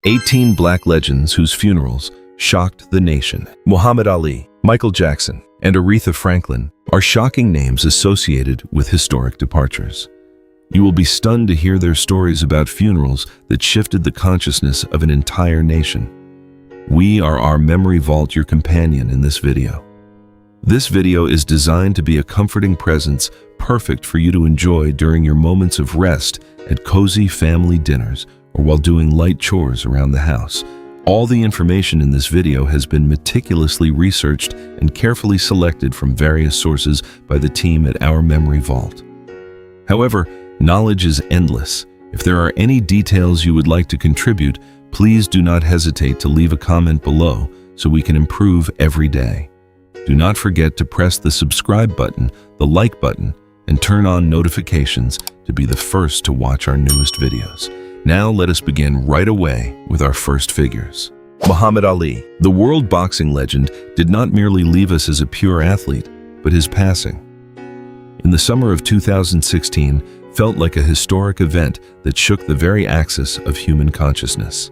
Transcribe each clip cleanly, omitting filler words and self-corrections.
18 black legends whose funerals shocked the nation. Muhammad Ali, Michael Jackson, and Aretha Franklin are shocking names associated with historic departures. You will be stunned to hear their stories about funerals that shifted the consciousness of an entire nation. We are our memory vault, your companion in this video. This video is designed to be a comforting presence, perfect for you to enjoy during your moments of rest at cozy family dinners or while doing light chores around the house. All the information in this video has been meticulously researched and carefully selected from various sources by the team at Our Memory Vault. However, knowledge is endless. If there are any details you would like to contribute, please do not hesitate to leave a comment below so we can improve every day. Do not forget to press the subscribe button, the like button, and turn on notifications to be the first to watch our newest videos. Now let us begin right away with our first figures. Muhammad Ali, the world boxing legend, did not merely leave us as a pure athlete, but his passing in the summer of 2016 felt like a historic event that shook the very axis of human consciousness.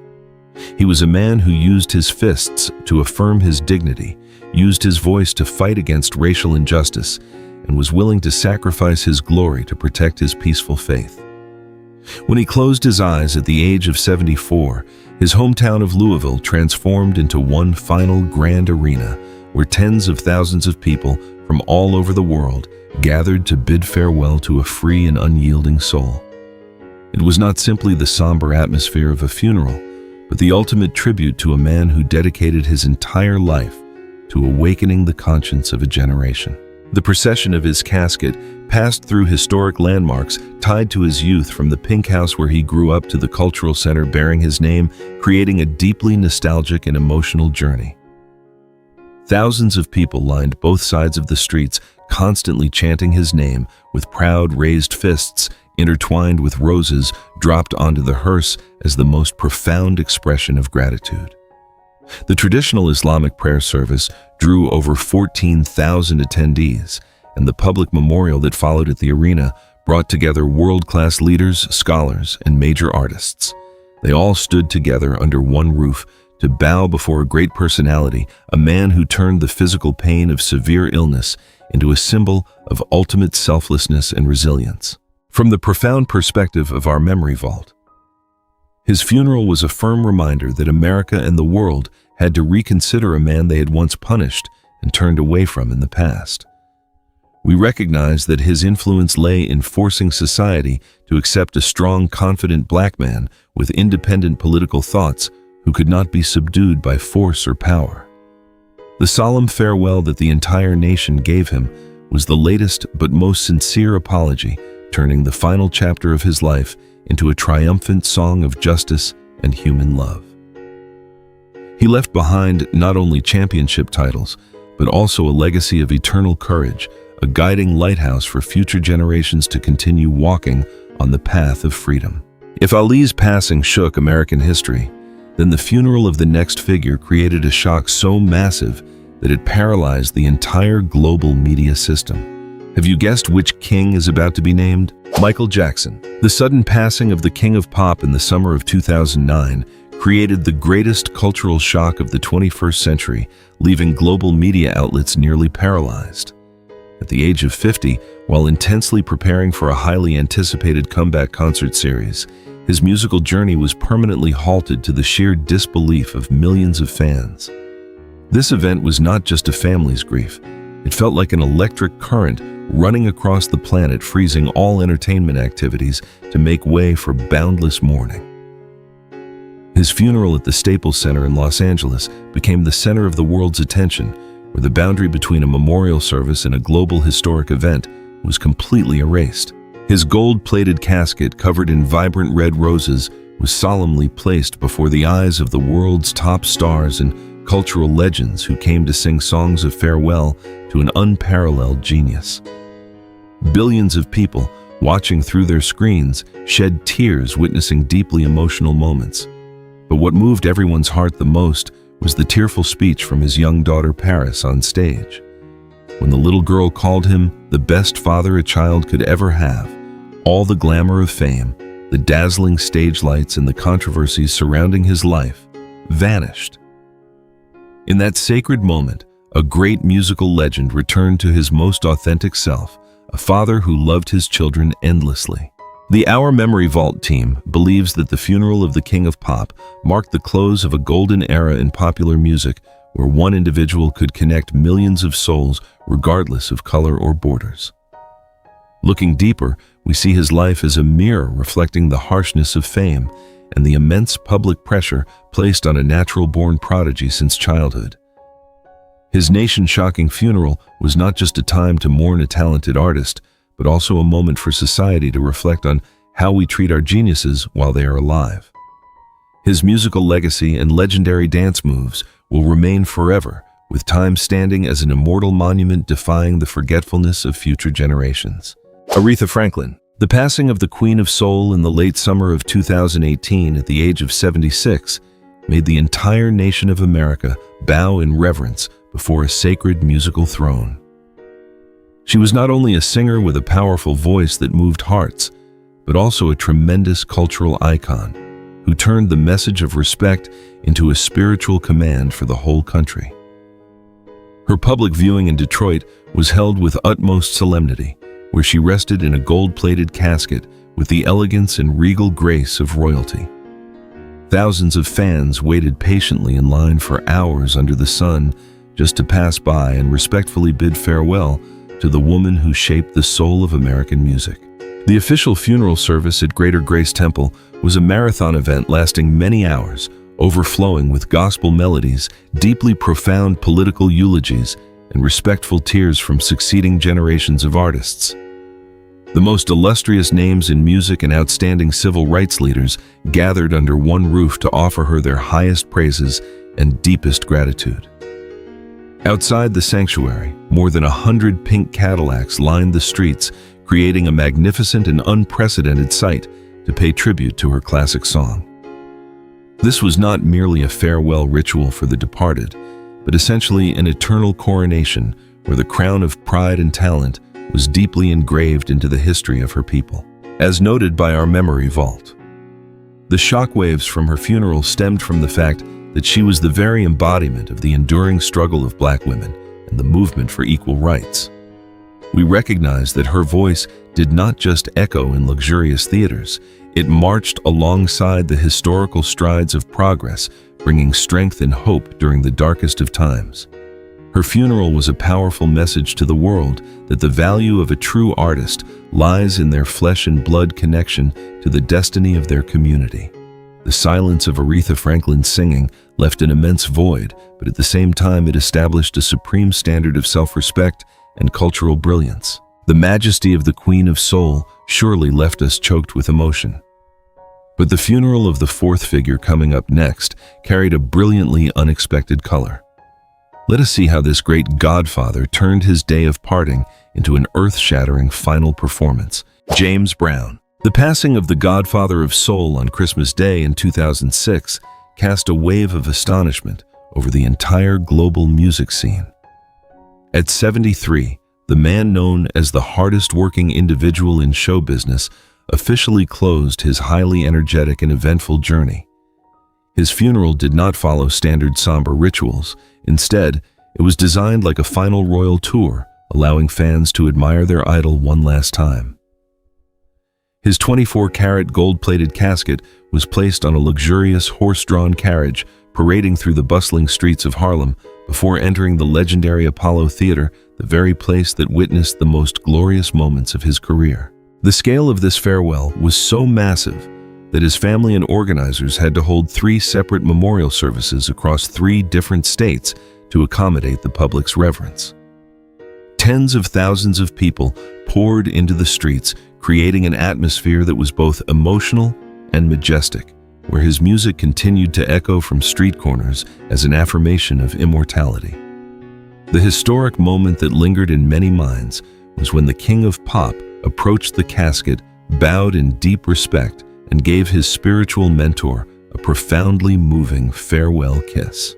He was a man who used his fists to affirm his dignity, used his voice to fight against racial injustice, and was willing to sacrifice his glory to protect his peaceful faith. When he closed his eyes at the age of 74, his hometown of Louisville transformed into one final grand arena where tens of thousands of people from all over the world gathered to bid farewell to a free and unyielding soul. It was not simply the somber atmosphere of a funeral, but the ultimate tribute to a man who dedicated his entire life to awakening the conscience of a generation. The procession of his casket passed through historic landmarks tied to his youth, from the pink house where he grew up to the cultural center bearing his name, creating a deeply nostalgic and emotional journey. Thousands of people lined both sides of the streets, constantly chanting his name, with proud raised fists intertwined with roses dropped onto the hearse as the most profound expression of gratitude. The traditional Islamic prayer service drew over 14,000 attendees, and the public memorial that followed at the arena brought together world-class leaders, scholars, and major artists. They all stood together under one roof to bow before a great personality, a man who turned the physical pain of severe illness into a symbol of ultimate selflessness and resilience. From the profound perspective of Our Memory Vault, his funeral was a firm reminder that America and the world had to reconsider a man they had once punished and turned away from in the past. We recognize that his influence lay in forcing society to accept a strong, confident black man with independent political thoughts who could not be subdued by force or power. The solemn farewell that the entire nation gave him was the latest but most sincere apology, turning the final chapter of his life into a triumphant song of justice and human love. He left behind not only championship titles, but also a legacy of eternal courage, a guiding lighthouse for future generations to continue walking on the path of freedom. If Ali's passing shook American history, then the funeral of the next figure created a shock so massive that it paralyzed the entire global media system. Have you guessed which king is about to be named? Michael Jackson. The sudden passing of the king of pop in the summer of 2009 created the greatest cultural shock of the 21st century, leaving global media outlets nearly paralyzed. At the age of 50, while intensely preparing for a highly anticipated comeback concert series, his musical journey was permanently halted to the sheer disbelief of millions of fans. This event was not just a family's grief. It felt like an electric current running across the planet, freezing all entertainment activities to make way for boundless mourning. His funeral at the Staples Center in Los Angeles became the center of the world's attention, where the boundary between a memorial service and a global historic event was completely erased. His gold-plated casket, covered in vibrant red roses, was solemnly placed before the eyes of the world's top stars and cultural legends who came to sing songs of farewell to an unparalleled genius. Billions of people, watching through their screens, shed tears witnessing deeply emotional moments. But what moved everyone's heart the most was the tearful speech from his young daughter Paris on stage. When the little girl called him the best father a child could ever have, all the glamour of fame the dazzling stage lights and the controversies surrounding his life vanished. In that sacred moment, a great musical legend returned to his most authentic self, a father who loved his children endlessly. The Our Memory Vault team believes that the funeral of the King of Pop marked the close of a golden era in popular music where one individual could connect millions of souls regardless of color or borders. Looking deeper, we see his life as a mirror reflecting the harshness of fame and the immense public pressure placed on a natural-born prodigy since childhood. His nation-shocking funeral was not just a time to mourn a talented artist, but also a moment for society to reflect on how we treat our geniuses while they are alive. His musical legacy and legendary dance moves will remain forever, with time standing as an immortal monument defying the forgetfulness of future generations. Aretha Franklin. The passing of the Queen of Soul in the late summer of 2018 at the age of 76 made the entire nation of America bow in reverence before a sacred musical throne. She was not only a singer with a powerful voice that moved hearts, but also a tremendous cultural icon who turned the message of respect into a spiritual command for the whole country. Her public viewing in Detroit was held with utmost solemnity, where she rested in a gold-plated casket with the elegance and regal grace of royalty. Thousands of fans waited patiently in line for hours under the sun just to pass by and respectfully bid farewell to the woman who shaped the soul of American music. The official funeral service at Greater Grace Temple was a marathon event lasting many hours, overflowing with gospel melodies, deeply profound political eulogies, and respectful tears from succeeding generations of artists. The most illustrious names in music and outstanding civil rights leaders gathered under one roof to offer her their highest praises and deepest gratitude. Outside the sanctuary, more than 100 pink Cadillacs lined the streets, creating a magnificent and unprecedented sight to pay tribute to her classic song. This was not merely a farewell ritual for the departed, but essentially an eternal coronation where the crown of pride and talent was deeply engraved into the history of her people. As noted by Our Memory Vault, the shockwaves from her funeral stemmed from the fact that she was the very embodiment of the enduring struggle of Black women and the movement for equal rights. We recognize that her voice did not just echo in luxurious theaters, it marched alongside the historical strides of progress, bringing strength and hope during the darkest of times. Her funeral was a powerful message to the world that the value of a true artist lies in their flesh and blood connection to the destiny of their community. The silence of Aretha Franklin's singing left an immense void, but at the same time it established a supreme standard of self-respect and cultural brilliance. The majesty of the Queen of Soul surely left us choked with emotion. But the funeral of the fourth figure coming up next carried a brilliantly unexpected color. Let us see how this great godfather turned his day of parting into an earth-shattering final performance. James Brown. The passing of the godfather of soul on Christmas Day in 2006 cast a wave of astonishment over the entire global music scene. At 73, the man known as the hardest-working individual in show business officially closed his highly energetic and eventful journey. His funeral did not follow standard somber rituals. Instead, it was designed like a final royal tour, allowing fans to admire their idol one last time. His 24-karat gold-plated casket was placed on a luxurious horse-drawn carriage parading through the bustling streets of Harlem before entering the legendary Apollo Theater, the very place that witnessed the most glorious moments of his career. The scale of this farewell was so massive that his family and organizers had to hold 3 separate memorial services across 3 different states to accommodate the public's reverence. Tens of thousands of people poured into the streets, creating an atmosphere that was both emotional and majestic, where his music continued to echo from street corners as an affirmation of immortality. The historic moment that lingered in many minds was when the King of Pop approached the casket, bowed in deep respect, and gave his spiritual mentor a profoundly moving farewell kiss.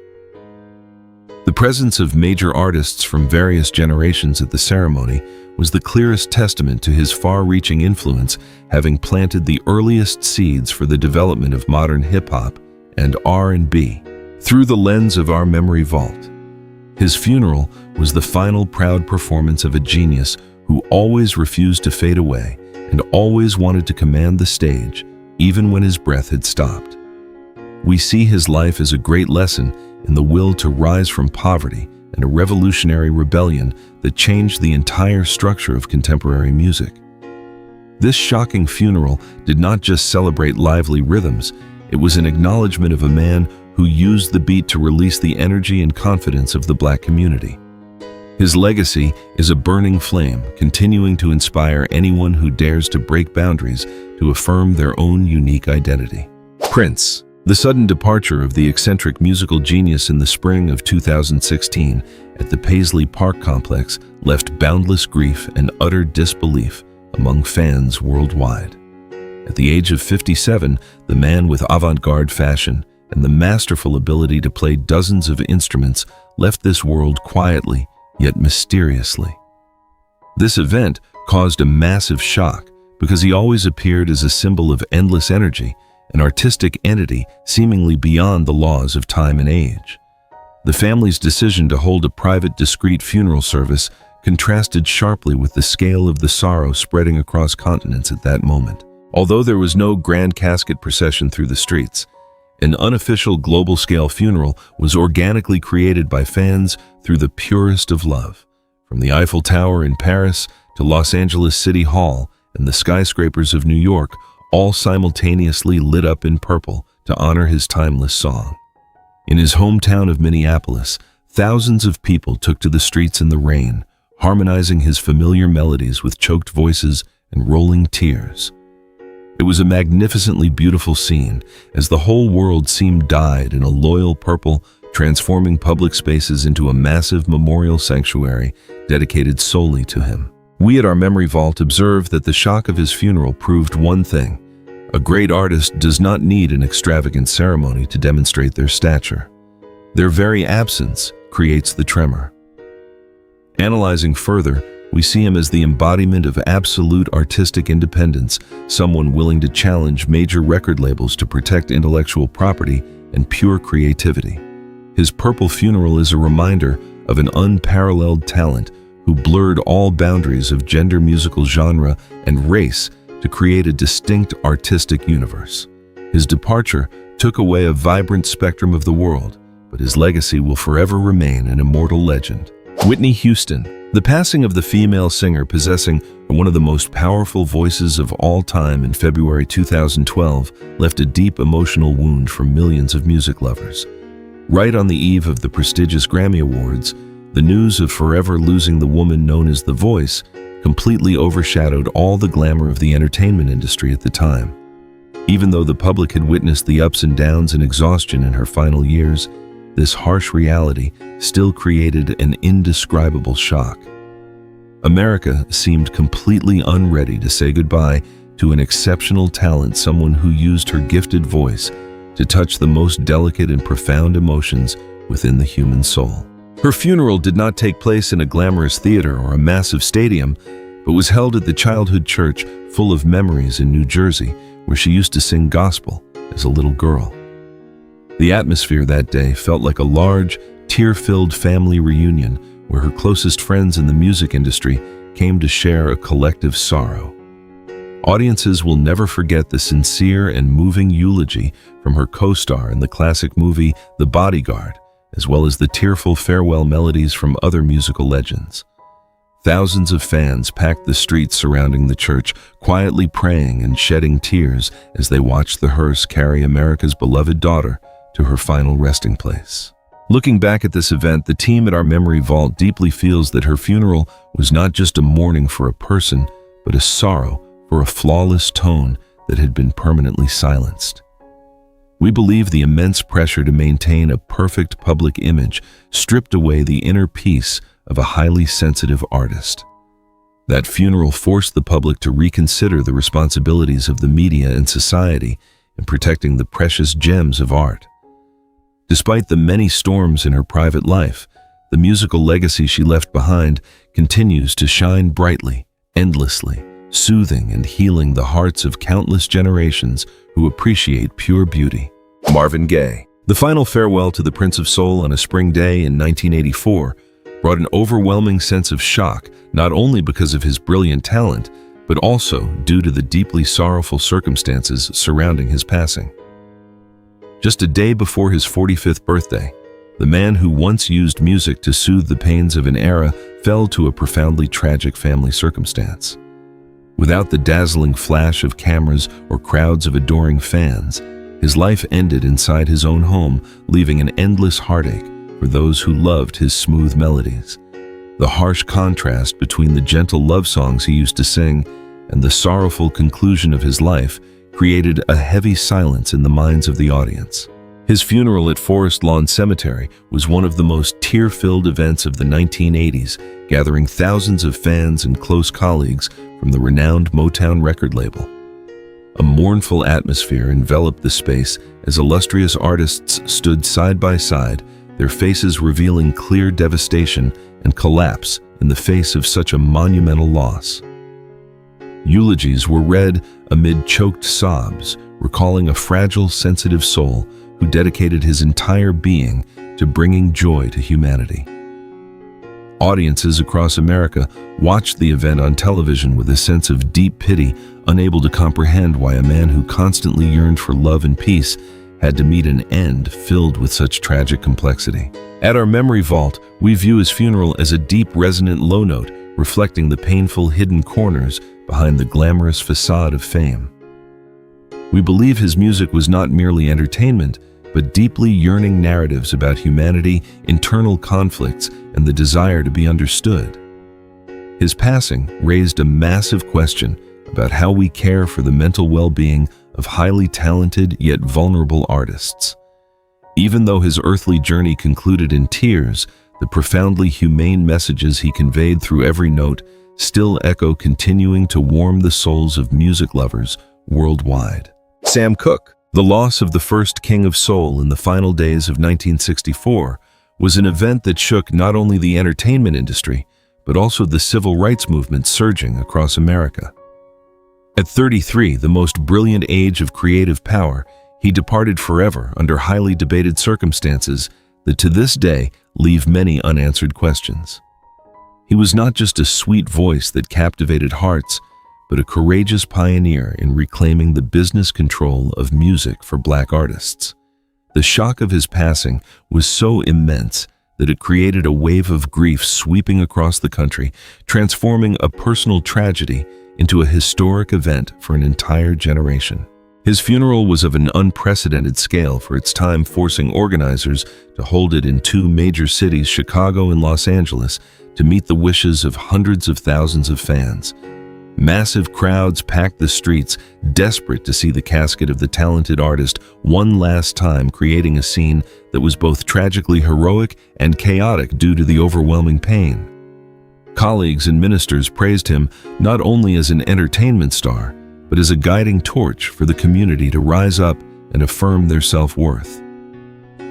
The presence of major artists from various generations at the ceremony was the clearest testament to his far-reaching influence, having planted the earliest seeds for the development of modern hip-hop and R&B. Through the lens of our memory vault, his funeral was the final proud performance of a genius who always refused to fade away and always wanted to command the stage, even when his breath had stopped. We see his life as a great lesson in the will to rise from poverty and a revolutionary rebellion that changed the entire structure of contemporary music. This shocking funeral did not just celebrate lively rhythms, it was an acknowledgement of a man who used the beat to release the energy and confidence of the Black community. His legacy is a burning flame, continuing to inspire anyone who dares to break boundaries to affirm their own unique identity. Prince. The sudden departure of the eccentric musical genius in the spring of 2016 at the Paisley Park complex left boundless grief and utter disbelief among fans worldwide. At the age of 57, the man with avant-garde fashion and the masterful ability to play dozens of instruments left this world quietly, yet mysteriously. This event caused a massive shock because he always appeared as a symbol of endless energy, an artistic entity seemingly beyond the laws of time and age. The family's decision to hold a private, discreet funeral service contrasted sharply with the scale of the sorrow spreading across continents at that moment. Although there was no grand casket procession through the streets, an unofficial global-scale funeral was organically created by fans through the purest of love. From the Eiffel Tower in Paris to Los Angeles City Hall and the skyscrapers of New York, all simultaneously lit up in purple to honor his timeless song. In his hometown of Minneapolis, thousands of people took to the streets in the rain, harmonizing his familiar melodies with choked voices and rolling tears. It was a magnificently beautiful scene, as the whole world seemed dyed in a loyal purple, transforming public spaces into a massive memorial sanctuary dedicated solely to him. We at our Memory Vault observe that the shock of his funeral proved one thing: a great artist does not need an extravagant ceremony to demonstrate their stature. Their very absence creates the tremor. Analyzing further, we see him as the embodiment of absolute artistic independence, someone willing to challenge major record labels to protect intellectual property and pure creativity. His purple funeral is a reminder of an unparalleled talent who blurred all boundaries of gender, musical genre, and race to create a distinct artistic universe. His departure took away a vibrant spectrum of the world, but his legacy will forever remain an immortal legend. Whitney Houston. The passing of the female singer possessing one of the most powerful voices of all time in February 2012 left a deep emotional wound for millions of music lovers. Right on the eve of the prestigious Grammy Awards, the news of forever losing the woman known as The Voice completely overshadowed all the glamour of the entertainment industry at the time. Even though the public had witnessed the ups and downs and exhaustion in her final years, this harsh reality still created an indescribable shock. America seemed completely unready to say goodbye to an exceptional talent, someone who used her gifted voice to touch the most delicate and profound emotions within the human soul. Her funeral did not take place in a glamorous theater or a massive stadium, but was held at the childhood church full of memories in New Jersey, where she used to sing gospel as a little girl. The atmosphere that day felt like a large, tear-filled family reunion where her closest friends in the music industry came to share a collective sorrow. Audiences will never forget the sincere and moving eulogy from her co-star in the classic movie The Bodyguard, as well as the tearful farewell melodies from other musical legends. Thousands of fans packed the streets surrounding the church, quietly praying and shedding tears as they watched the hearse carry America's beloved daughter to her final resting place. Looking back at this event, the team at our Memory Vault deeply feels that her funeral was not just a mourning for a person, but a sorrow for a flawless tone that had been permanently silenced. We believe the immense pressure to maintain a perfect public image stripped away the inner peace of a highly sensitive artist. That funeral forced the public to reconsider the responsibilities of the media and society in protecting the precious gems of art. Despite the many storms in her private life, The musical legacy she left behind continues to shine brightly, endlessly, soothing and healing the hearts of countless generations who appreciate pure beauty. Marvin Gaye. The final farewell to the Prince of Soul on a spring day in 1984 brought an overwhelming sense of shock, not only because of his brilliant talent, but also due to the deeply sorrowful circumstances surrounding his passing. Just a day before his 45th birthday, the man who once used music to soothe the pains of an era fell to a profoundly tragic family circumstance. Without the dazzling flash of cameras or crowds of adoring fans, his life ended inside his own home, leaving an endless heartache for those who loved his smooth melodies. The harsh contrast between the gentle love songs he used to sing and the sorrowful conclusion of his life created a heavy silence in the minds of the audience. His funeral at Forest Lawn Cemetery was one of the most tear-filled events of the 1980s, gathering thousands of fans and close colleagues from the renowned Motown record label. A mournful atmosphere enveloped the space as illustrious artists stood side by side, their faces revealing clear devastation and collapse in the face of such a monumental loss. Eulogies were read amid choked sobs, recalling a fragile, sensitive soul who dedicated his entire being to bringing joy to humanity. Audiences across America watched the event on television with a sense of deep pity, unable to comprehend why a man who constantly yearned for love and peace had to meet an end filled with such tragic complexity. At our Memory Vault, we view his funeral as a deep, resonant low note, reflecting the painful hidden corners behind the glamorous facade of fame. We believe his music was not merely entertainment, but deeply yearning narratives about humanity, internal conflicts, and the desire to be understood. His passing raised a massive question about how we care for the mental well-being of highly talented yet vulnerable artists. Even though his earthly journey concluded in tears, the profoundly humane messages he conveyed through every note still echo, continuing to warm the souls of music lovers worldwide. Sam Cooke. The loss of the first King of Soul in the final days of 1964 was an event that shook not only the entertainment industry, but also the civil rights movement surging across America. At 33, the most brilliant age of creative power, he departed forever under highly debated circumstances that to this day leave many unanswered questions. He was not just a sweet voice that captivated hearts, but a courageous pioneer in reclaiming the business control of music for Black artists. The shock of his passing was so immense that it created a wave of grief sweeping across the country, transforming a personal tragedy into a historic event for an entire generation. His funeral was of an unprecedented scale for its time, forcing organizers to hold it in two major cities, Chicago and Los Angeles, to meet the wishes of hundreds of thousands of fans. Massive crowds packed the streets, desperate to see the casket of the talented artist one last time, creating a scene that was both tragically heroic and chaotic due to the overwhelming pain. Colleagues and ministers praised him not only as an entertainment star, but as a guiding torch for the community to rise up and affirm their self-worth.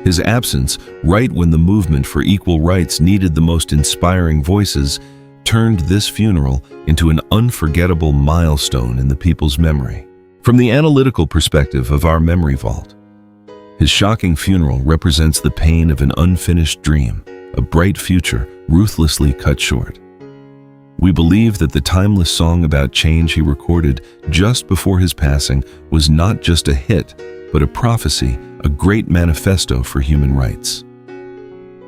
His absence, right when the movement for equal rights needed the most inspiring voices, turned this funeral into an unforgettable milestone in the people's memory. From the analytical perspective of our Memory Vault, his shocking funeral represents the pain of an unfinished dream, a bright future ruthlessly cut short. We believe that the timeless song about change he recorded just before his passing was not just a hit, but a prophecy, a great manifesto for human rights.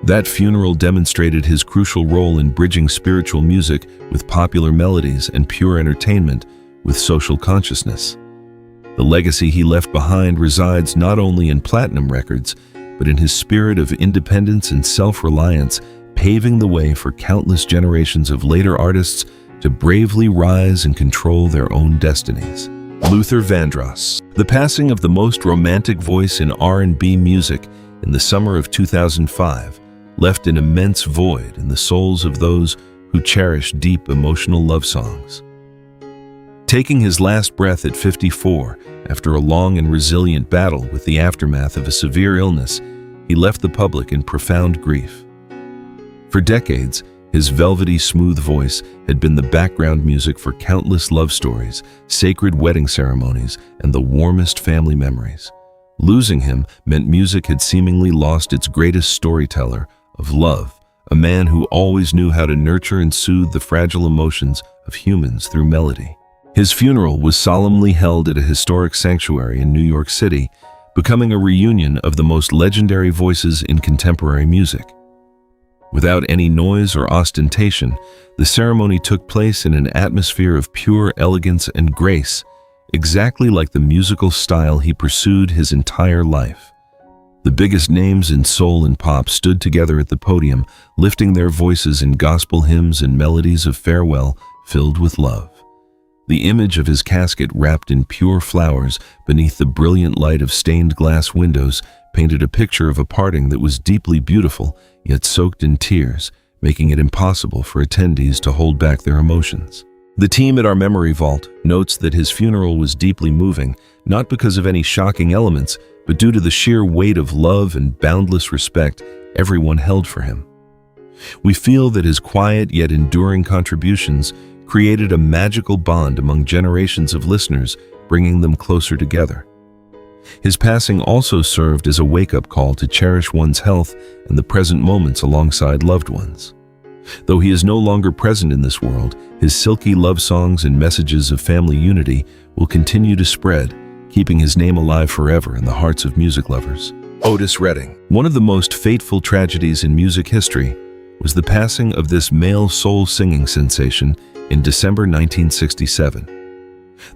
That funeral demonstrated his crucial role in bridging spiritual music with popular melodies and pure entertainment with social consciousness. The legacy he left behind resides not only in platinum records, but in his spirit of independence and self-reliance, paving the way for countless generations of later artists to bravely rise and control their own destinies. Luther Vandross. The passing of the most romantic voice in R&B music in the summer of 2005 left an immense void in the souls of those who cherish deep emotional love songs. Taking his last breath at 54, after a long and resilient battle with the aftermath of a severe illness, he left the public in profound grief. For decades, his velvety, smooth voice had been the background music for countless love stories, sacred wedding ceremonies, and the warmest family memories. Losing him meant music had seemingly lost its greatest storyteller of love, a man who always knew how to nurture and soothe the fragile emotions of humans through melody. His funeral was solemnly held at a historic sanctuary in New York City, becoming a reunion of the most legendary voices in contemporary music. Without any noise or ostentation, the ceremony took place in an atmosphere of pure elegance and grace, exactly like the musical style he pursued his entire life. The biggest names in soul and pop stood together at the podium, lifting their voices in gospel hymns and melodies of farewell filled with love. The image of his casket wrapped in pure flowers beneath the brilliant light of stained glass windows painted a picture of a parting that was deeply beautiful, yet soaked in tears, making it impossible for attendees to hold back their emotions. The team at our Memory Vault notes that his funeral was deeply moving, not because of any shocking elements, but due to the sheer weight of love and boundless respect everyone held for him. We feel that his quiet yet enduring contributions created a magical bond among generations of listeners, bringing them closer together. His passing also served as a wake-up call to cherish one's health and the present moments alongside loved ones. Though he is no longer present in this world, his silky love songs and messages of family unity will continue to spread, keeping his name alive forever in the hearts of music lovers. Otis Redding. One of the most fateful tragedies in music history was the passing of this male soul singing sensation in December 1967.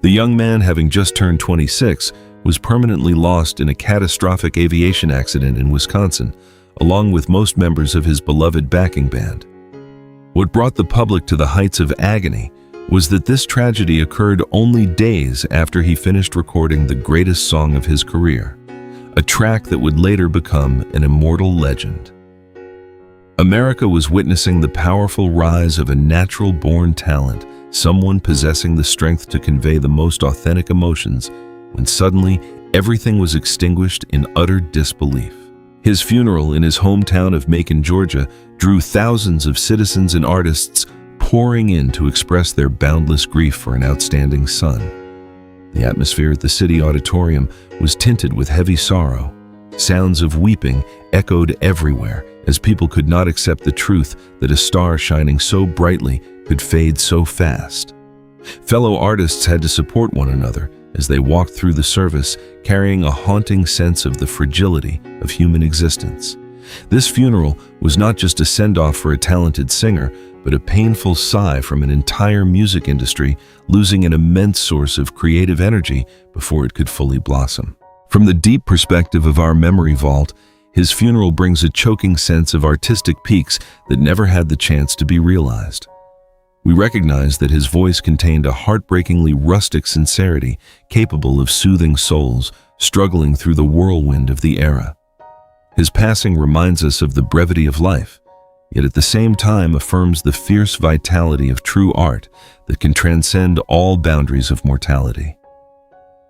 The young man, having just turned 26, was permanently lost in a catastrophic aviation accident in Wisconsin, along with most members of his beloved backing band. What brought the public to the heights of agony was that this tragedy occurred only days after he finished recording the greatest song of his career, a track that would later become an immortal legend. America was witnessing the powerful rise of a natural-born talent, someone possessing the strength to convey the most authentic emotions, when suddenly everything was extinguished in utter disbelief. His funeral in his hometown of Macon, Georgia, drew thousands of citizens and artists pouring in to express their boundless grief for an outstanding son. The atmosphere at the city auditorium was tinted with heavy sorrow. Sounds of weeping echoed everywhere as people could not accept the truth that a star shining so brightly could fade so fast. Fellow artists had to support one another as they walked through the service, carrying a haunting sense of the fragility of human existence. This funeral was not just a send-off for a talented singer, but a painful sigh from an entire music industry losing an immense source of creative energy before it could fully blossom. From the deep perspective of our Memory Vault, his funeral brings a choking sense of artistic peaks that never had the chance to be realized. We recognize that his voice contained a heartbreakingly rustic sincerity capable of soothing souls struggling through the whirlwind of the era. His passing reminds us of the brevity of life, yet at the same time affirms the fierce vitality of true art that can transcend all boundaries of mortality.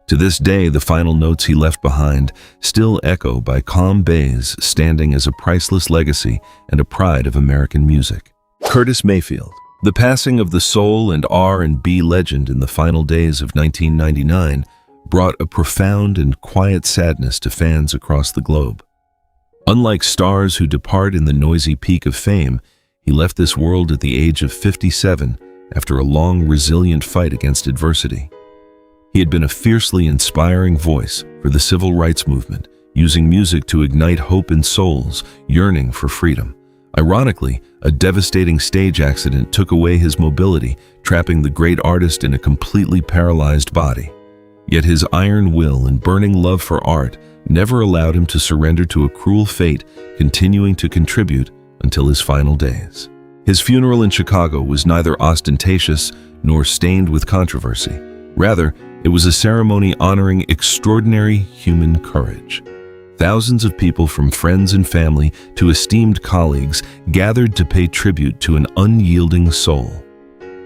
To this day, the final notes he left behind still echo by calm bays, standing as a priceless legacy and a pride of American music. Curtis Mayfield. The passing of the soul and R&B legend in the final days of 1999 brought a profound and quiet sadness to fans across the globe. Unlike stars who depart in the noisy peak of fame, he left this world at the age of 57 after a long, resilient fight against adversity. He had been a fiercely inspiring voice for the civil rights movement, using music to ignite hope in souls yearning for freedom. Ironically, a devastating stage accident took away his mobility, trapping the great artist in a completely paralyzed body. Yet his iron will and burning love for art never allowed him to surrender to a cruel fate, continuing to contribute until his final days. His funeral in Chicago was neither ostentatious nor stained with controversy. Rather, it was a ceremony honoring extraordinary human courage. Thousands of people, from friends and family to esteemed colleagues, gathered to pay tribute to an unyielding soul.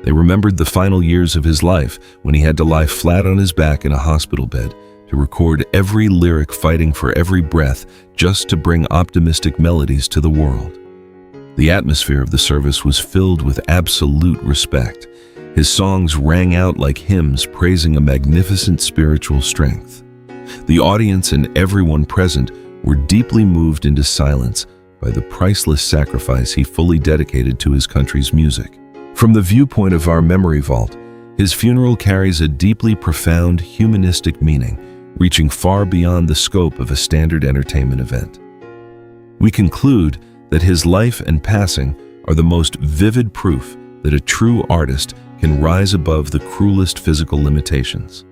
They remembered the final years of his life when he had to lie flat on his back in a hospital bed to record every lyric, fighting for every breath just to bring optimistic melodies to the world. The atmosphere of the service was filled with absolute respect. His songs rang out like hymns praising a magnificent spiritual strength. The audience and everyone present were deeply moved into silence by the priceless sacrifice he fully dedicated to his country's music. From the viewpoint of our memory vault, his funeral carries a deeply profound humanistic meaning, reaching far beyond the scope of a standard entertainment event. We conclude that his life and passing are the most vivid proof that a true artist can rise above the cruelest physical limitations.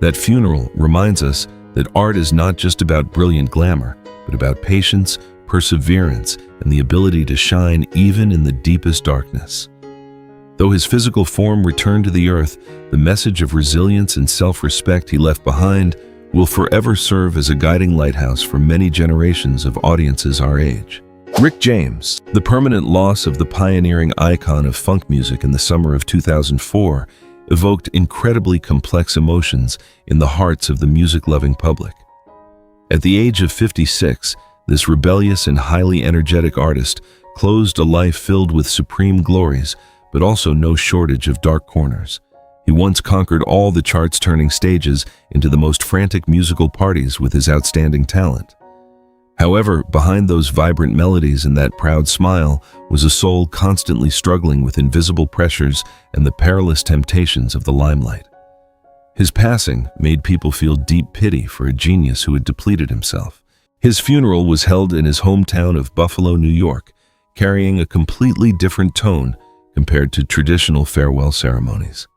That funeral reminds us that art is not just about brilliant glamour, but about patience, perseverance, and the ability to shine even in the deepest darkness. Though his physical form returned to the earth, the message of resilience and self-respect he left behind will forever serve as a guiding lighthouse for many generations of audiences our age. Rick James, the permanent loss of the pioneering icon of funk music in the summer of 2004, evoked incredibly complex emotions in the hearts of the music-loving public. At the age of 56, this rebellious and highly energetic artist closed a life filled with supreme glories, but also no shortage of dark corners. He once conquered all the charts-turning stages into the most frantic musical parties with his outstanding talent. However, behind those vibrant melodies and that proud smile was a soul constantly struggling with invisible pressures and the perilous temptations of the limelight. His passing made people feel deep pity for a genius who had depleted himself. His funeral was held in his hometown of Buffalo, New York, carrying a completely different tone compared to traditional farewell ceremonies.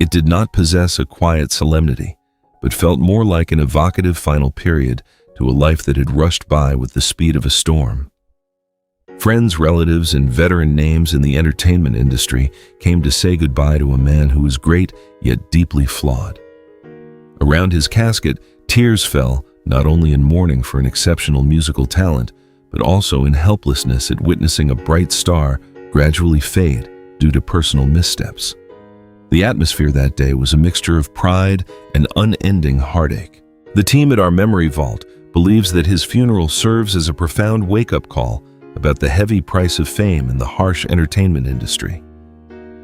It did not possess a quiet solemnity, but felt more like an evocative final period to a life that had rushed by with the speed of a storm. Friends, relatives, and veteran names in the entertainment industry came to say goodbye to a man who was great yet deeply flawed. Around his casket, tears fell, not only in mourning for an exceptional musical talent, but also in helplessness at witnessing a bright star gradually fade due to personal missteps. The atmosphere that day was a mixture of pride and unending heartache. The team at our Memory Vault believes that his funeral serves as a profound wake-up call about the heavy price of fame in the harsh entertainment industry.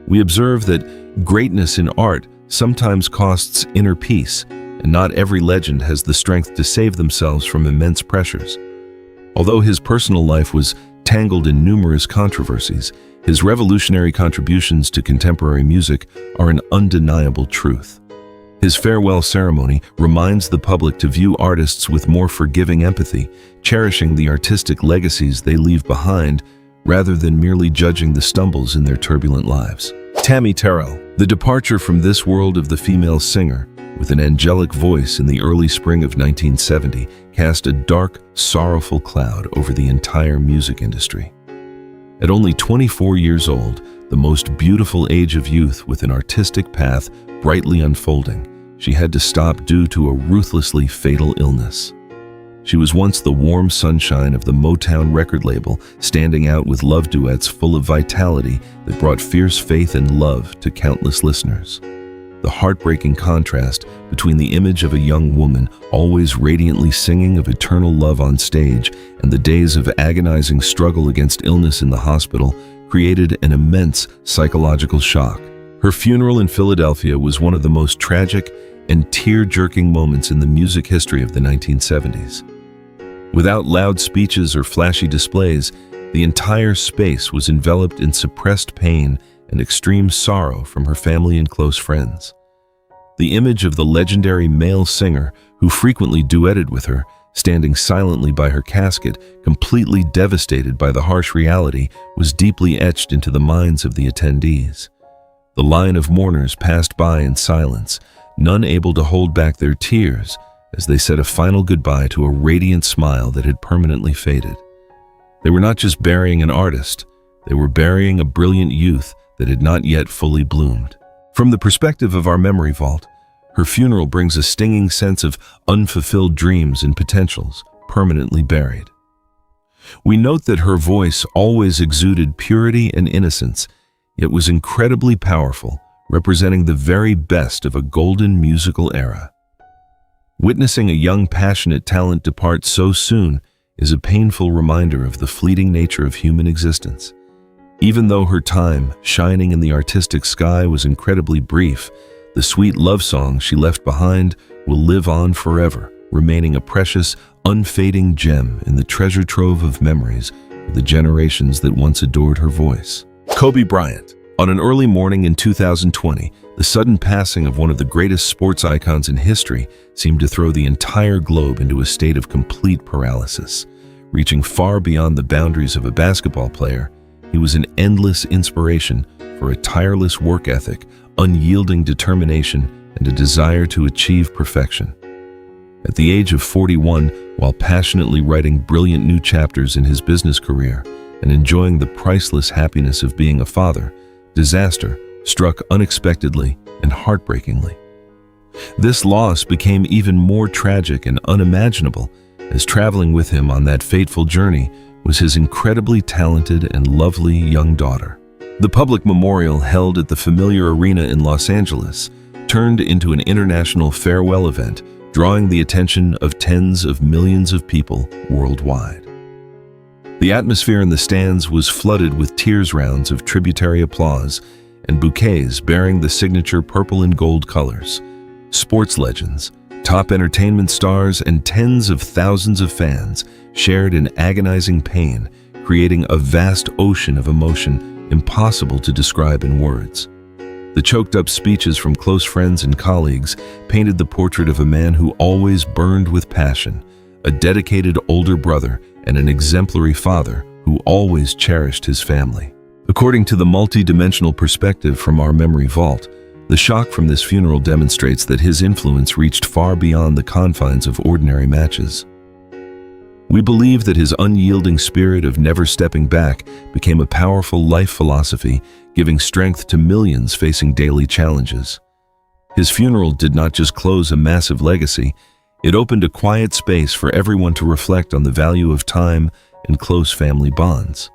We observe that greatness in art sometimes costs inner peace, and not every legend has the strength to save themselves from immense pressures. Although his personal life was tangled in numerous controversies, his revolutionary contributions to contemporary music are an undeniable truth. His farewell ceremony reminds the public to view artists with more forgiving empathy, cherishing the artistic legacies they leave behind rather than merely judging the stumbles in their turbulent lives. Tammy Terrell, the departure from this world of the female singer, with an angelic voice in the early spring of 1970, cast a dark, sorrowful cloud over the entire music industry. At only 24 years old, the most beautiful age of youth with an artistic path brightly unfolding, she had to stop due to a ruthlessly fatal illness. She was once the warm sunshine of the Motown record label, standing out with love duets full of vitality that brought fierce faith and love to countless listeners. The heartbreaking contrast between the image of a young woman always radiantly singing of eternal love on stage and the days of agonizing struggle against illness in the hospital created an immense psychological shock. Her funeral in Philadelphia was one of the most tragic and tear-jerking moments in the music history of the 1970s. Without loud speeches or flashy displays, the entire space was enveloped in suppressed pain and extreme sorrow from her family and close friends. The image of the legendary male singer, who frequently duetted with her, standing silently by her casket, completely devastated by the harsh reality, was deeply etched into the minds of the attendees. The line of mourners passed by in silence, none able to hold back their tears as they said a final goodbye to a radiant smile that had permanently faded. They were not just burying an artist, they were burying a brilliant youth that had not yet fully bloomed. From the perspective of our Memory Vault, her funeral brings a stinging sense of unfulfilled dreams and potentials permanently buried. We note that her voice always exuded purity and innocence, yet was incredibly powerful, representing the very best of a golden musical era. Witnessing a young, passionate talent depart so soon is a painful reminder of the fleeting nature of human existence. Even though her time, shining in the artistic sky, was incredibly brief, the sweet love song she left behind will live on forever, remaining a precious, unfading gem in the treasure trove of memories of the generations that once adored her voice. Kobe Bryant. On an early morning in 2020, the sudden passing of one of the greatest sports icons in history seemed to throw the entire globe into a state of complete paralysis. Reaching far beyond the boundaries of a basketball player, he was an endless inspiration for a tireless work ethic, unyielding determination, and a desire to achieve perfection. At the age of 41, while passionately writing brilliant new chapters in his business career and enjoying the priceless happiness of being a father, disaster struck unexpectedly and heartbreakingly. This loss became even more tragic and unimaginable, as traveling with him on that fateful journey was his incredibly talented and lovely young daughter. The public memorial held at the familiar arena in Los Angeles turned into an international farewell event, drawing the attention of tens of millions of people worldwide. The atmosphere in the stands was flooded with tears rounds of tributary applause and bouquets bearing the signature purple and gold colors. Sports legends, top entertainment stars, and tens of thousands of fans shared in agonizing pain, creating a vast ocean of emotion impossible to describe in words. The choked-up speeches from close friends and colleagues painted the portrait of a man who always burned with passion, a dedicated older brother and an exemplary father who always cherished his family. According to the multi-dimensional perspective from our memory vault, the shock from this funeral demonstrates that his influence reached far beyond the confines of ordinary matches. We believe that his unyielding spirit of never stepping back became a powerful life philosophy, giving strength to millions facing daily challenges. His funeral did not just close a massive legacy, it opened a quiet space for everyone to reflect on the value of time and close family bonds.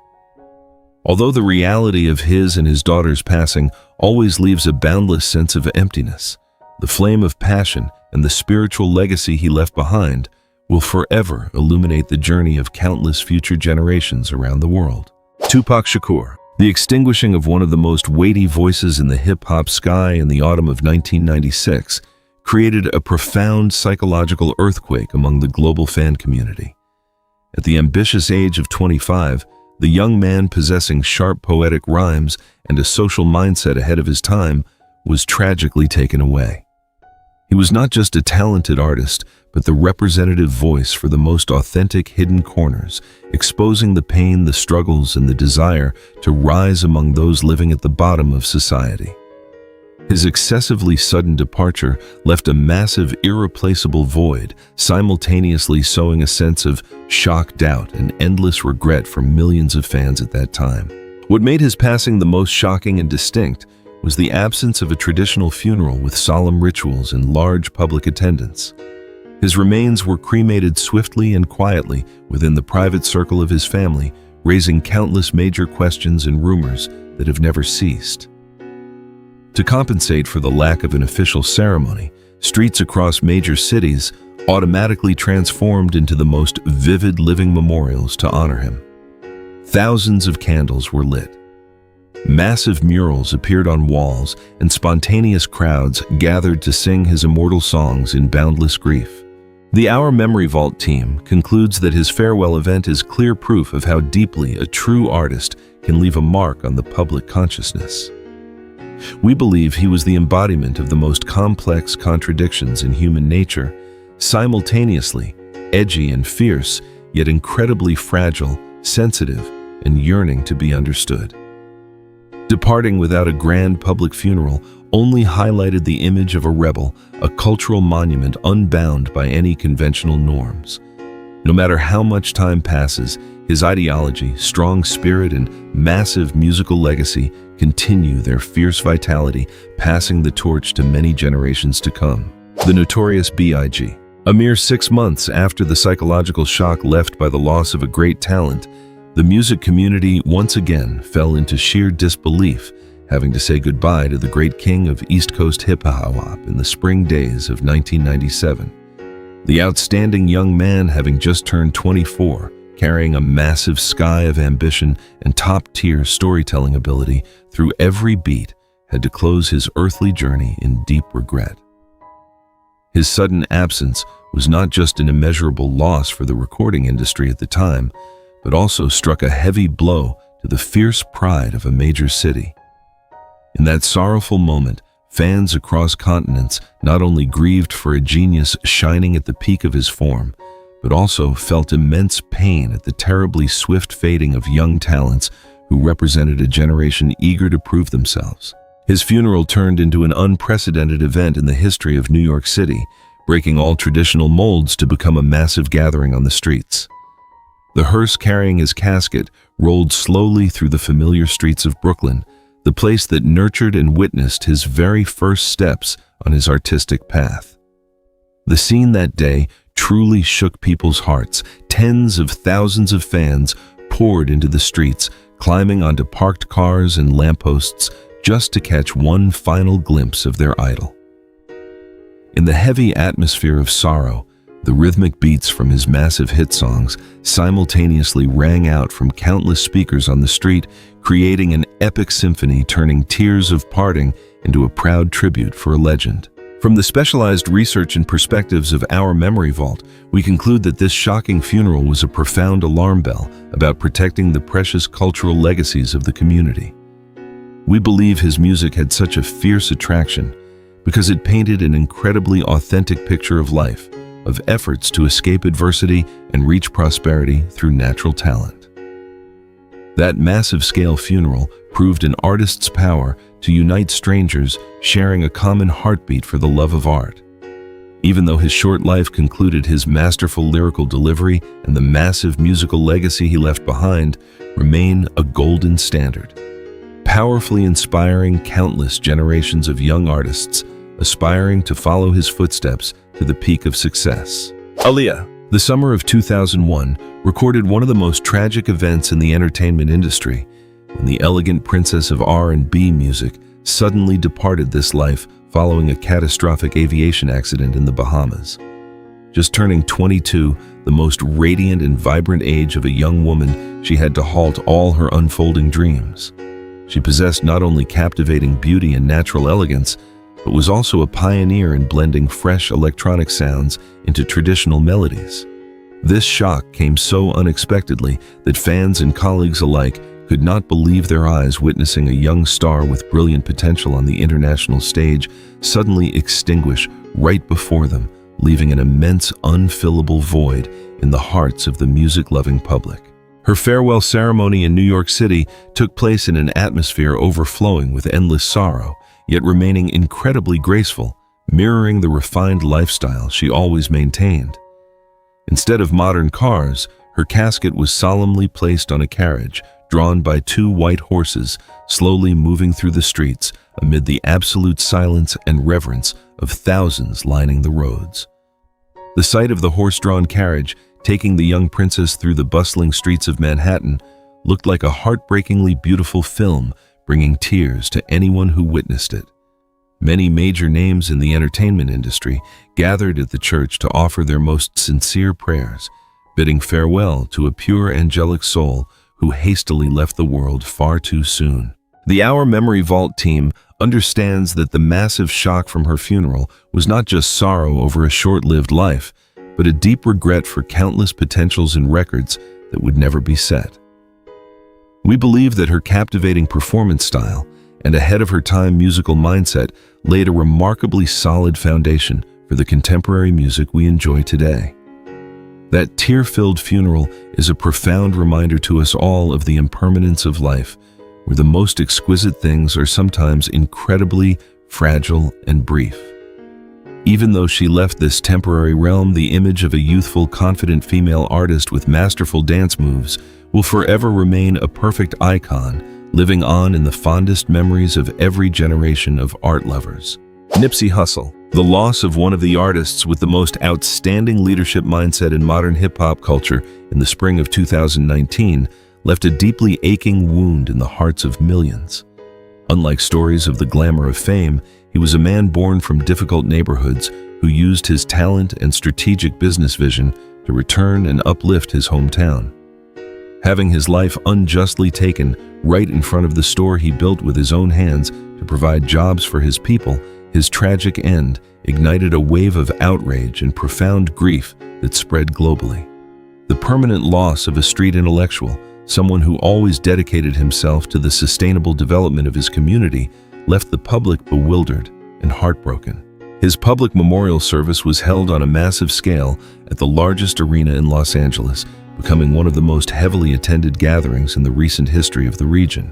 Although the reality of his and his daughter's passing always leaves a boundless sense of emptiness, the flame of passion and the spiritual legacy he left behind will forever illuminate the journey of countless future generations around the world. Tupac Shakur. The extinguishing of one of the most weighty voices in the hip-hop sky in the autumn of 1996 created a profound psychological earthquake among the global fan community. At the ambitious age of 25, the young man possessing sharp poetic rhymes and a social mindset ahead of his time was tragically taken away. He was not just a talented artist, but the representative voice for the most authentic hidden corners, exposing the pain, the struggles, and the desire to rise among those living at the bottom of society. His excessively sudden departure left a massive, irreplaceable void, simultaneously sowing a sense of shock, doubt, and endless regret for millions of fans at that time. What made his passing the most shocking and distinct was the absence of a traditional funeral with solemn rituals and large public attendance. His remains were cremated swiftly and quietly within the private circle of his family, raising countless major questions and rumors that have never ceased. To compensate for the lack of an official ceremony, streets across major cities automatically transformed into the most vivid living memorials to honor him. Thousands of candles were lit. Massive murals appeared on walls, and spontaneous crowds gathered to sing his immortal songs in boundless grief. The Our Memory Vault team concludes that his farewell event is clear proof of how deeply a true artist can leave a mark on the public consciousness. We believe he was the embodiment of the most complex contradictions in human nature, simultaneously edgy and fierce, yet incredibly fragile, sensitive, and yearning to be understood. Departing without a grand public funeral only highlighted the image of a rebel, a cultural monument unbound by any conventional norms. No matter how much time passes, his ideology, strong spirit, and massive musical legacy continue their fierce vitality, passing the torch to many generations to come. The Notorious B.I.G. A mere 6 months after the psychological shock left by the loss of a great talent, the music community once again fell into sheer disbelief, having to say goodbye to the great king of East Coast hip-hop in the spring days of 1997. The outstanding young man, having just turned 24, carrying a massive sky of ambition and top-tier storytelling ability through every beat, had to close his earthly journey in deep regret. His sudden absence was not just an immeasurable loss for the recording industry at the time, but also struck a heavy blow to the fierce pride of a major city. In that sorrowful moment, fans across continents not only grieved for a genius shining at the peak of his form, but also felt immense pain at the terribly swift fading of young talents who represented a generation eager to prove themselves. His funeral turned into an unprecedented event in the history of New York City, breaking all traditional molds to become a massive gathering on the streets. The hearse carrying his casket rolled slowly through the familiar streets of Brooklyn, the place that nurtured and witnessed his very first steps on his artistic path. The scene that day truly shook people's hearts. Tens of thousands of fans poured into the streets, climbing onto parked cars and lampposts just to catch one final glimpse of their idol. In the heavy atmosphere of sorrow, the rhythmic beats from his massive hit songs simultaneously rang out from countless speakers on the street, creating an epic symphony turning tears of parting into a proud tribute for a legend. From the specialized research and perspectives of our memory vault, we conclude that this shocking funeral was a profound alarm bell about protecting the precious cultural legacies of the community. We believe his music had such a fierce attraction because it painted an incredibly authentic picture of life, of efforts to escape adversity and reach prosperity through natural talent. That massive-scale funeral proved an artist's power to unite strangers sharing a common heartbeat for the love of art. Even though his short life concluded, his masterful lyrical delivery and the massive musical legacy he left behind remain a golden standard, powerfully inspiring countless generations of young artists aspiring to follow his footsteps to the peak of success. Aaliyah. The summer of 2001 recorded one of the most tragic events in the entertainment industry, when the elegant princess of R&B music suddenly departed this life following a catastrophic aviation accident in the Bahamas. Just turning 22, the most radiant and vibrant age of a young woman, she had to halt all her unfolding dreams. She possessed not only captivating beauty and natural elegance, but was also a pioneer in blending fresh electronic sounds into traditional melodies. This shock came so unexpectedly that fans and colleagues alike could not believe their eyes, witnessing a young star with brilliant potential on the international stage suddenly extinguish right before them, leaving an immense, unfillable void in the hearts of the music-loving public. Her farewell ceremony in New York City took place in an atmosphere overflowing with endless sorrow, yet remaining incredibly graceful, mirroring the refined lifestyle she always maintained. Instead of modern cars, her casket was solemnly placed on a carriage drawn by two white horses, slowly moving through the streets amid the absolute silence and reverence of thousands lining the roads. The sight of the horse-drawn carriage taking the young princess through the bustling streets of Manhattan looked like a heartbreakingly beautiful film, bringing tears to anyone who witnessed it. Many major names in the entertainment industry gathered at the church to offer their most sincere prayers, bidding farewell to a pure angelic soul who hastily left the world far too soon. The Our Memory Vault team understands that the massive shock from her funeral was not just sorrow over a short-lived life, but a deep regret for countless potentials and records that would never be set. We believe that her captivating performance style and ahead-of-her-time musical mindset laid a remarkably solid foundation for the contemporary music we enjoy today. That tear-filled funeral is a profound reminder to us all of the impermanence of life, where the most exquisite things are sometimes incredibly fragile and brief. Even though she left this temporary realm, the image of a youthful, confident female artist with masterful dance moves will forever remain a perfect icon, living on in the fondest memories of every generation of art lovers. Nipsey Hussle. The loss of one of the artists with the most outstanding leadership mindset in modern hip-hop culture in the spring of 2019 left a deeply aching wound in the hearts of millions. Unlike stories of the glamour of fame, he was a man born from difficult neighborhoods who used his talent and strategic business vision to return and uplift his hometown. having his life unjustly taken right in front of the store he built with his own hands to provide jobs for his people. His tragic end ignited a wave of outrage and profound grief that spread globally. The permanent loss of a street intellectual, someone who always dedicated himself to the sustainable development of his community, left the public bewildered and heartbroken. His public memorial service was held on a massive scale at the largest arena in Los Angeles, becoming one of the most heavily attended gatherings in the recent history of the region.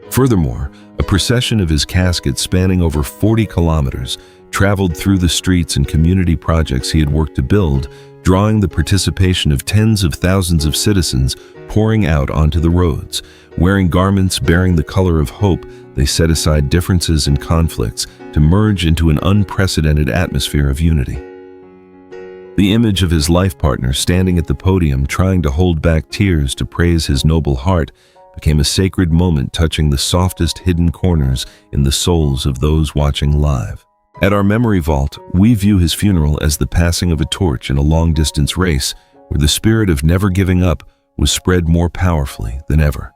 Furthermore, a procession of his casket spanning over 40 kilometers traveled through the streets and community projects he had worked to build, drawing the participation of tens of thousands of citizens pouring out onto the roads. Wearing garments bearing the color of hope, they set aside differences and conflicts to merge into an unprecedented atmosphere of unity. The image of his life partner standing at the podium trying to hold back tears to praise his noble heart became a sacred moment, touching the softest hidden corners in the souls of those watching live. At our memory vault, we view his funeral as the passing of a torch in a long-distance race where the spirit of never giving up was spread more powerfully than ever.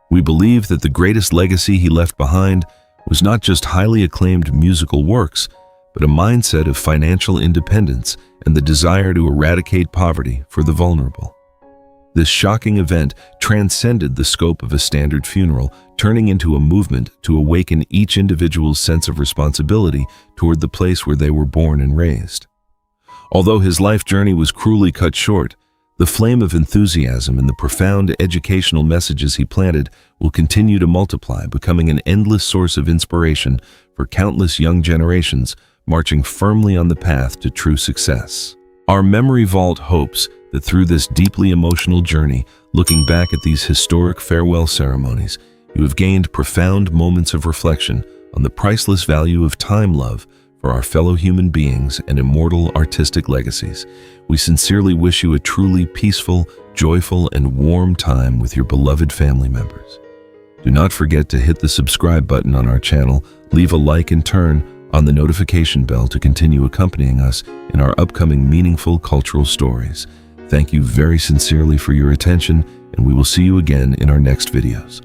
We believe that the greatest legacy he left behind was not just highly acclaimed musical works, but a mindset of financial independence and the desire to eradicate poverty for the vulnerable. This shocking event transcended the scope of a standard funeral, turning into a movement to awaken each individual's sense of responsibility toward the place where they were born and raised. Although his life journey was cruelly cut short, the flame of enthusiasm and the profound educational messages he planted will continue to multiply, becoming an endless source of inspiration for countless young generations marching firmly on the path to true success. Our Memory Vault hopes that through this deeply emotional journey, looking back at these historic farewell ceremonies, you have gained profound moments of reflection on the priceless value of time love for our fellow human beings and immortal artistic legacies. We sincerely wish you a truly peaceful, joyful, and warm time with your beloved family members. Do not forget to hit the subscribe button on our channel, leave a like, and turn on the notification bell to continue accompanying us in our upcoming meaningful cultural stories. Thank you very sincerely for your attention, and we will see you again in our next videos.